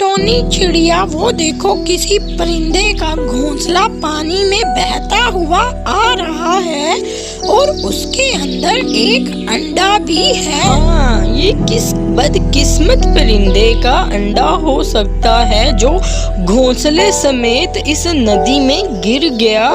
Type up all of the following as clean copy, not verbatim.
Tony चिड़िया वो देखो किसी परिंदे का घोंसला पानी में बहता हुआ आ रहा है और उसके अंदर एक अंडा भी है। हाँ, ये किस बदकिस्मत परिंदे का अंडा हो सकता है जो घोंसले समेत इस नदी में गिर गया।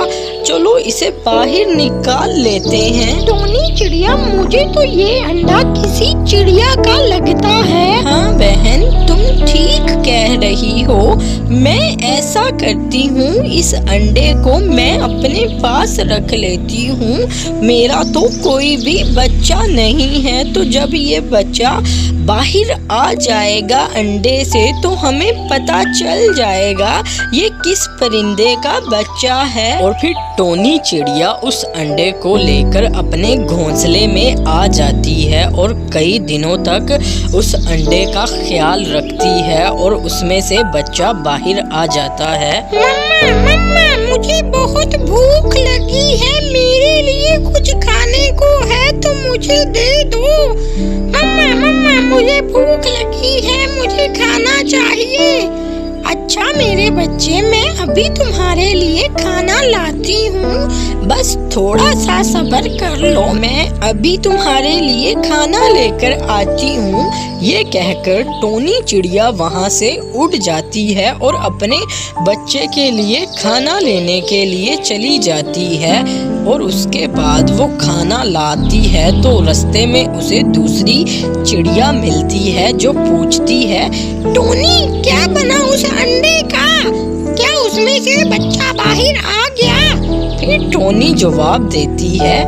चलो इसे बाहर निकाल लेते हैं। टोनी चिड़िया मुझे तो ये अंडा किसी चिड़िया का लगता है। हाँ बहन, तुम ठीक कह रही हो। मैं ऐसा करती हूँ, इस अंडे को मैं अपने पास रख लेती हूँ। मेरा तो कोई भी बच्चा नहीं है, तो जब ये बच्चा बाहर आ जाएगा अंडे से तो हमें पता चल जाएगा ये किस परिंदे का बच्चा है। और फिर टोनी चिड़िया उस अंडे को लेकर अपने घोंसले में आ जाती है और कई दिनों तक उस अंडे का ख्याल रखती है और उसमें से बच्चा बाहर आ जाता है। मम्मा मुझे बहुत भूख लगी है, मेरे लिए कुछ खाने को है तो मुझे दे दो। मम्मा मुझे भूख लगी है, मुझे खाना चाहिए। अच्छा मेरे बच्चे, मैं अभी तुम्हारे लिए खाना लाती हूँ, बस थोड़ा सा सब्र कर लो, मैं अभी तुम्हारे लिए खाना लेकर आती हूँ। ये कहकर टोनी चिड़िया वहाँ से उड़ जाती है और अपने बच्चे के लिए खाना लेने के लिए चली जाती है। और उसके बाद वो खाना लाती है तो रास्ते में उसे दूसरी चिड़िया मिलती है जो पूछती है, टोनी क्या बना उस अंडे का? क्या उसमें से बच्चा बाहर आ गया? फिर टोनी जवाब देती है,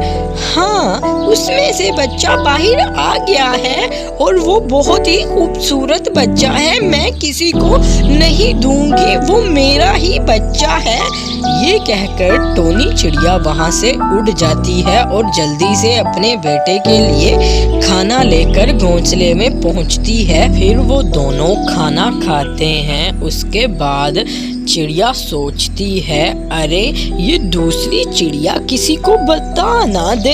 हाँ उसमें से बच्चा बाहर आ गया है और वो बहुत ही खूबसूरत बच्चा है, मैं किसी को नहीं दूंगी, वो मेरा ही बच्चा है। ये कहकर टोनी चिड़िया वहाँ से उड़ जाती है और जल्दी से अपने बेटे के लिए खाना लेकर घोंसले में पहुँचती है। फिर वो दोनों खाना खाते हैं। उसके बाद चिड़िया सोचती है, अरे ये दूसरी चिड़िया किसी को बता ना दे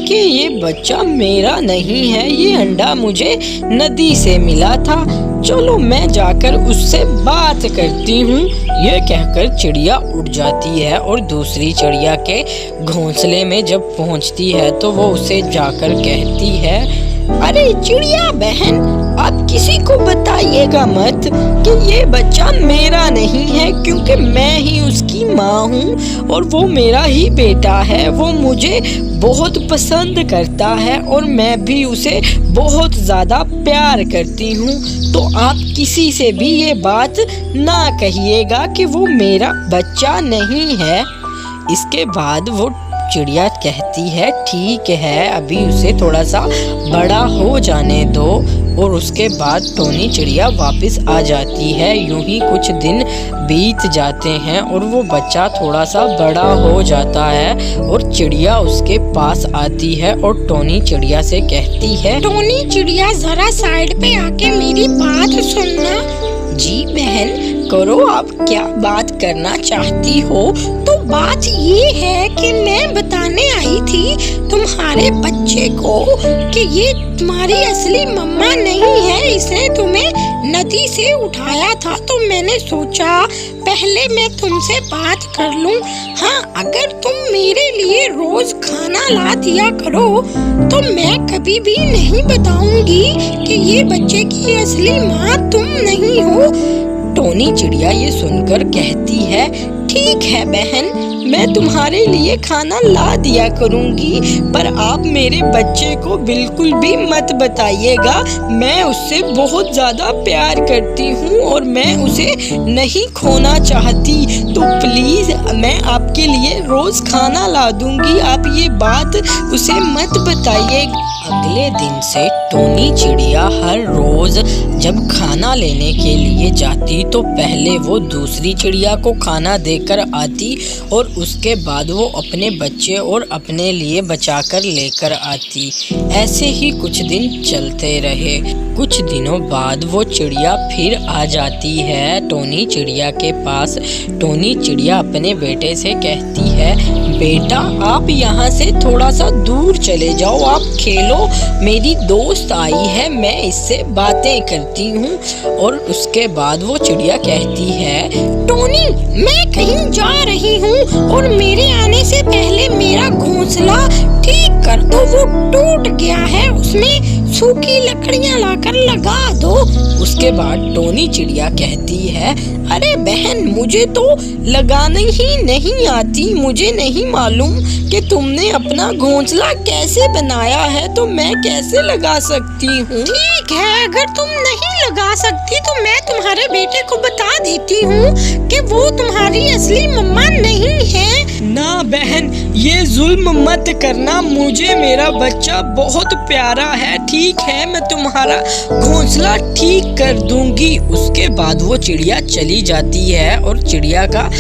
कि ये बच्चा मेरा नहीं है, ये अंडा मुझे नदी से मिला था। चलो मैं जाकर उससे बात करती हूँ। ये कहकर चिड़िया उड़ जाती है और दूसरी चिड़िया के घोंसले में जब पहुँचती है तो वो उसे जाकर कहती है, अरे चिड़िया बहन, आप किसी को बताइएगा मत कि ये बच्चा मेरा नहीं है, क्योंकि मैं ही उसकी माँ हूँ और वो मेरा ही बेटा है। वो मुझे बहुत पसंद करता है और मैं भी उसे बहुत ज़्यादा प्यार करती हूँ। तो आप किसी से भी ये बात ना कहिएगा कि वो मेरा बच्चा नहीं है। इसके बाद वो चिड़िया कहती है, ठीक है अभी उसे थोड़ा सा बड़ा हो जाने दो। और उसके बाद टोनी चिड़िया वापस आ जाती है। यूं ही कुछ दिन बीत जाते हैं और वो बच्चा थोड़ा सा बड़ा हो जाता है और चिड़िया उसके पास आती है और टोनी चिड़िया से कहती है, टोनी चिड़िया जरा साइड पे आके मेरी बात सुनना। जी बहन करो, आप क्या बात करना चाहती हो? तो बात ये है कि मैं बताने आई थी तुम्हारे बच्चे को कि ये तुम्हारी असली मम्मा नहीं है, इसने तुम्हें नदी से उठाया था। तो मैंने सोचा पहले मैं तुमसे बात कर लूं। हाँ, अगर तुम मेरे लिए रोज खाना ला दिया करो तो मैं कभी भी नहीं बताऊंगी कि ये बच्चे की असली माँ तुम नहीं हो। टोनी चिड़िया ये सुनकर कहती है, ठीक है बहन, मैं तुम्हारे लिए खाना ला दिया करूंगी, पर आप मेरे बच्चे को बिल्कुल भी मत बताइएगा। मैं उससे बहुत ज़्यादा प्यार करती हूँ और मैं उसे नहीं खोना चाहती। तो प्लीज़ मैं आपके लिए रोज़ खाना ला दूंगी, आप ये बात उसे मत बताइएगा। अगले दिन से टोनी चिड़िया हर रोज जब खाना लेने के लिए जाती तो पहले वो दूसरी चिड़िया को खाना देकर आती और उसके बाद वो अपने बच्चे और अपने लिए बचाकर लेकर आती। ऐसे ही कुछ दिन चलते रहे। कुछ दिनों बाद वो चिड़िया फिर आ जाती है टोनी चिड़िया के पास। टोनी चिड़िया अपने बेटे से कहती है, बेटा आप यहाँ से थोड़ा सा दूर चले जाओ, आप खेलो, मेरी दोस्त दोस्त आई है, मैं इससे बातें करती हूँ। और उसके बाद वो चिड़िया कहती है, टोनी, मैं कहीं जा रही हूँ और मेरे आने से पहले मेरा घोंसला ठीक कर दो, वो टूट गया है, उसमें सूखी लकड़ियाँ लाकर लगा दो। उसके बाद टोनी चिड़िया कहती है, अरे बहन, मुझे तो लगाने ही नहीं आती, मुझे नहीं मालूम कि तुमने अपना घोंसला कैसे बनाया है, तो मैं कैसे लगा सकती हूँ। ठीक है, अगर तुम नहीं लगा सकती तो मैं तुम्हारे बेटे को बता देती हूँ कि वो तुम्हारी असली मम्मा नहीं है। ना बहन, ये जुल्म मत करना, मुझे मेरा बच्चा बहुत प्यारा है। ठीक है, मैं तुम्हारा घोंसला ठीक कर दूंगी। उसके बाद वो चिड़िया चली जाती है और चिड़िया का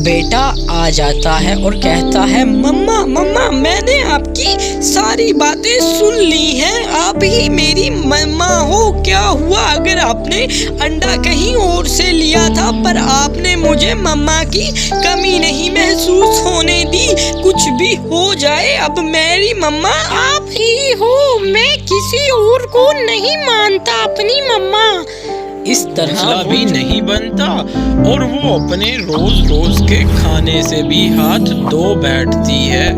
बेटा आ जाता है और कहता है, मम्मा मम्मा, मैंने आपकी सारी बातें सुन ली हैं, आप ही मेरी मम्मा हो। क्या हुआ अगर आपने अंडा कहीं और से लिया था, पर आपने मुझे मम्मा की कमी नहीं महसूस होने दी। कुछ भी हो जाए, अब मेरी मम्मा आप ही हो, मैं किसी और को नहीं मानता अपनी मम्मा। इस तरह घोंसला भी नहीं बनता और वो अपने रोज रोज के खाने से भी हाथ धो बैठती है।